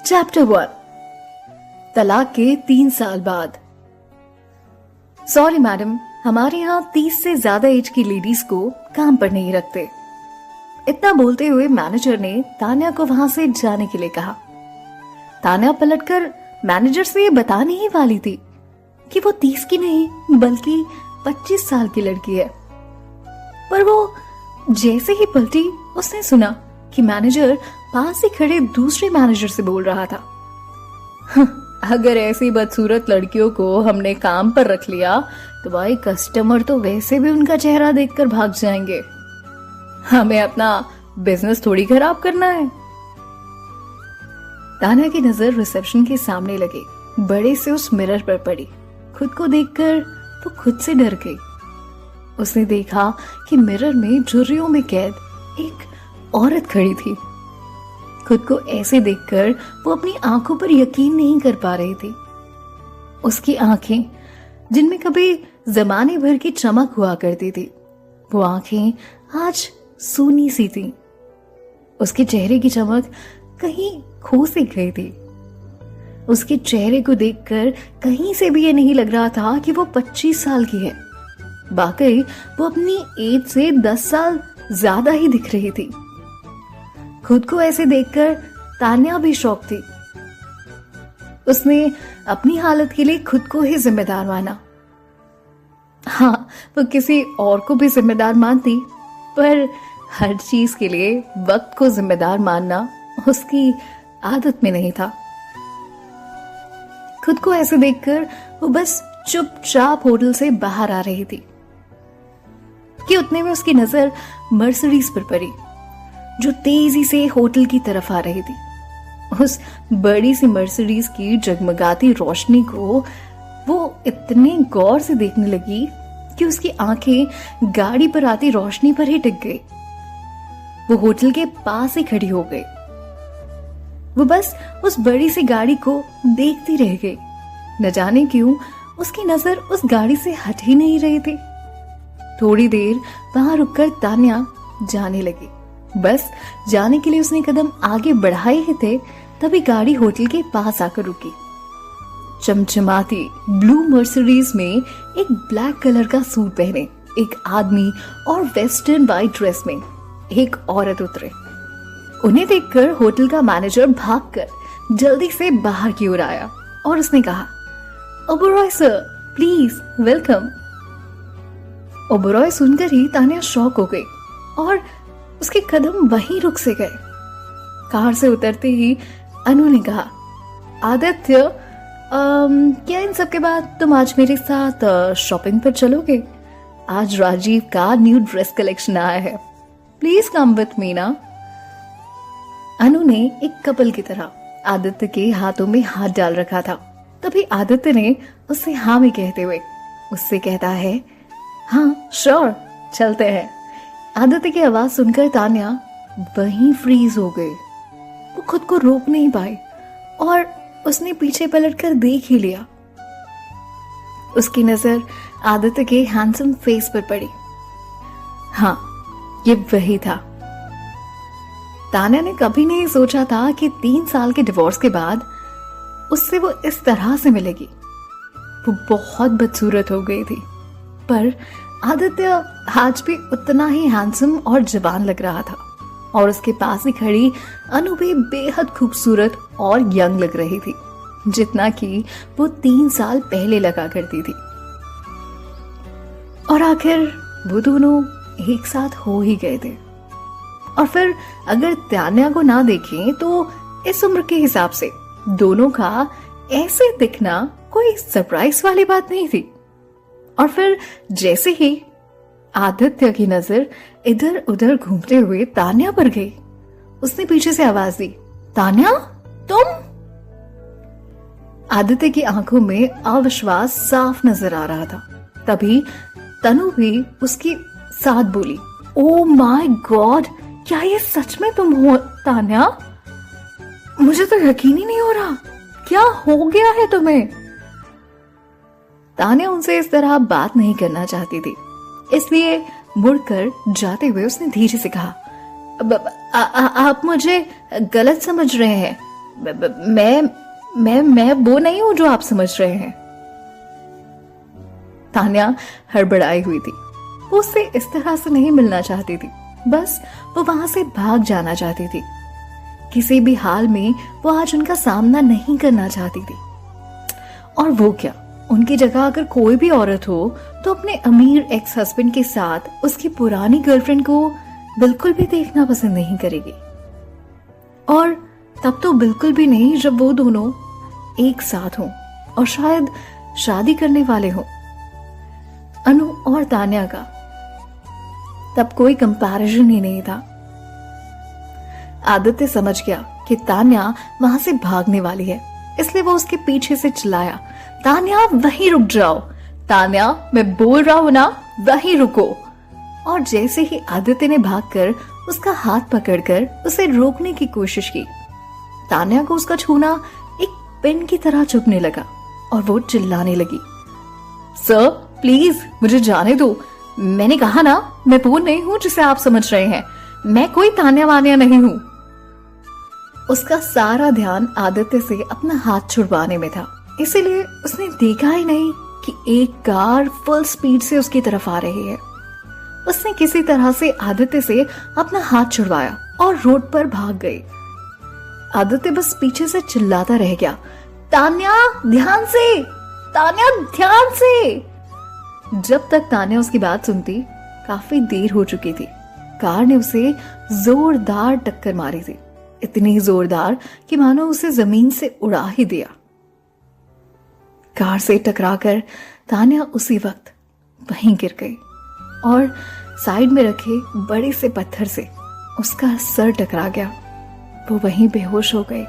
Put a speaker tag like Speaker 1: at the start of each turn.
Speaker 1: Chapter 1 तलाक के 3 साल बाद। सॉरी मैडम, हमारे यहाँ 30 से ज्यादा एज की लेडीज को काम पर नहीं रखते। इतना बोलते हुए मैनेजर ने तान्या को वहां से जाने के लिए कहा। तान्या पलटकर मैनेजर से ये बताने ही वाली थी कि वो 30 की नहीं बल्कि 25 साल की लड़की है, पर वो जैसे ही पलटी उसने सुना कि मैनेजर पास ही खड़े दूसरे मैनेजर से बोल रहा था, अगर ऐसी बदसूरत लड़कियों को हमने काम पर रख लिया तो भाई कस्टमर तो वैसे भी उनका चेहरा देखकर भाग जाएंगे। हमें अपना बिजनेस थोड़ी खराब करना है। तान्या की नजर रिसेप्शन के सामने लगे बड़े से उस मिरर पर पड़ी। खुद को देखकर वो खुद से डर गई। उसने देखा कि मिरर में झुर्रियों में कैद एक औरत खड़ी थी। खुद को ऐसे देखकर वो अपनी आंखों पर यकीन नहीं कर पा रही थी। उसकी आंखें, जिनमें कभी जमाने भर की चमक हुआ करती थी, वो आंखें आज सूनी सी थी। उसके चेहरे की चमक कहीं खो सी गई थी। उसके चेहरे को देखकर कहीं से भी ये नहीं लग रहा था कि वो 25 साल की है। वाकई वो अपनी एज से 10 साल ज्यादा ही दिख रही थी। खुद को ऐसे देखकर तान्या भी शॉक थी। उसने अपनी हालत के लिए खुद को ही जिम्मेदार माना। हाँ, वो किसी और को भी जिम्मेदार मानती, पर हर चीज के लिए वक्त को जिम्मेदार मानना उसकी आदत में नहीं था। खुद को ऐसे देखकर वो बस चुपचाप होटल से बाहर आ रही थी कि उतने में उसकी नजर मर्सिडीज पर पड़ी, जो तेजी से होटल की तरफ आ रही थी। उस बड़ी सी मर्सिडीज की जगमगाती रोशनी को वो इतने गौर से देखने लगी कि उसकी आंखें गाड़ी पर आती रोशनी पर ही टिक गई। वो होटल के पास ही खड़ी हो गई। वो बस उस बड़ी सी गाड़ी को देखती रह गई। न जाने क्यों उसकी नजर उस गाड़ी से हट ही नहीं रही थी। थोड़ी देर वहां रुककर तान्या जाने लगी। बस जाने के लिए उसने कदम आगे बढ़ाए ही थे, तभी गाड़ी होटल के पास आकर रुकी। चमचमाती ब्लू मर्सिडीज में एक ब्लैक कलर का सूट पहने एक आदमी और वेस्टर्न व्हाइट ड्रेस में एक औरत उतरे। उन्हें देखकर होटल का मैनेजर भागकर जल्दी से बाहर की ओर आया और उसने कहा, Oberoi sir, please welcome. Oberoi सुनकर ही तान्या शॉक हो गई और उसके कदम वहीं रुक से गए। कार से उतरते ही अनु ने कहा, आदित्य, क्या इन सब के बाद तुम आज मेरे साथ शॉपिंग पर चलोगे? आज राजीव का न्यू ड्रेस कलेक्शन आया है, प्लीज कम विथ मी ना। अनु ने एक कपल की तरह आदित्य के हाथों में हाथ डाल रखा था। तभी आदित्य ने उससे हाँ में कहते हुए उससे कहता है, हाँ श्योर, चलते हैं। आदित्य की आवाज सुनकर तान्या वहीं फ्रीज हो गई। वो खुद को रोक नहीं पाई और उसने पीछे पलटकर देख ही लिया। उसकी नजर आदित्य के हैंडसम फेस पर पड़ी। हाँ, ये वही था। तान्या ने कभी नहीं सोचा था कि 3 साल के डिवोर्स के बाद उससे वो इस तरह से मिलेगी। वो बहुत बदसूरत हो गई थी, पर आदित्य आज भी उतना ही हैंडसम और जवान लग रहा था और उसके पास ही खड़ी अनु भी बेहद खूबसूरत और यंग लग रही थी, जितना कि वो 3 साल पहले लगा करती थी। और आखिर वो दोनों एक साथ हो ही गए थे। और फिर अगर तान्या को ना देखें तो इस उम्र के हिसाब से दोनों का ऐसे दिखना कोई सरप्राइज वाली बात नहीं थी। और फिर जैसे ही आदित्य की नजर इधर उधर घूमते हुए तान्या पर गई, उसने पीछे से आवाज दी, तान्या, तुम? आदित्य की आंखों में अविश्वास साफ नजर आ रहा था। तभी तनु भी उसकी साथ बोली, ओ माय गॉड, क्या ये सच में तुम हो तान्या? मुझे तो यकीन ही नहीं हो रहा, क्या हो गया है तुम्हें? तान्या उनसे इस तरह बात नहीं करना चाहती थी, इसलिए मुड़कर जाते हुए उसने धीरे से कहा, आप मुझे गलत समझ रहे हैं। मैं वो नहीं हूं जो आप समझ रहे हैं। तान्या हड़बड़ाई हुई थी। वो उससे इस तरह से नहीं मिलना चाहती थी, बस वो वहां से भाग जाना चाहती थी। किसी भी हाल में वो आज उनका सामना नहीं करना चाहती थी। और वो क्या, उनकी जगह अगर कोई भी औरत हो तो अपने अमीर एक्स हस्बैंड के साथ उसकी पुरानी गर्लफ्रेंड को बिल्कुल भी देखना पसंद नहीं करेगी। और तब तो बिल्कुल भी नहीं जब वो दोनों एक साथ हों और शायद शादी करने वाले हों। अनु और तान्या का तब कोई कंपैरिजन ही नहीं था। आदित्य समझ गया कि तान्या वहां से भागने वाली है, इसलिए वो उसके पीछे से चिल्लाया, तान्या वहीं रुक जाओ, तान्या मैं बोल रहा हूं ना, वहीं रुको। और जैसे ही आदित्य ने भागकर उसका हाथ पकड़कर उसे रोकने की कोशिश की, तान्या को उसका छूना एक पिन की तरह चुभने लगा और वो चिल्लाने लगी, सर प्लीज मुझे जाने दो, मैंने कहा ना मैं वो नहीं हूं जिसे आप समझ रहे हैं, मैं कोई तान्या वान्या नहीं हूं। उसका सारा ध्यान आदित्य से अपना हाथ छुड़वाने में था, इसीलिए उसने देखा ही नहीं कि एक कार फुल स्पीड से उसकी तरफ आ रही है। उसने किसी तरह से आदित्य से अपना हाथ छुड़वाया और रोड पर भाग गई। आदित्य बस पीछे से चिल्लाता रह गया, तान्या ध्यान से, तान्या ध्यान से। जब तक तान्या उसकी बात सुनती काफी देर हो चुकी थी। कार ने उसे जोरदार टक्कर मारी थी, इतनी जोरदार कि मानो उसे जमीन से उड़ा ही दिया। कार से टकराकर तान्या उसी वक्त वहीं गिर गई और साइड में रखे बड़े से पत्थर से उसका सर टकरा गया। वो वहीं बेहोश हो गई।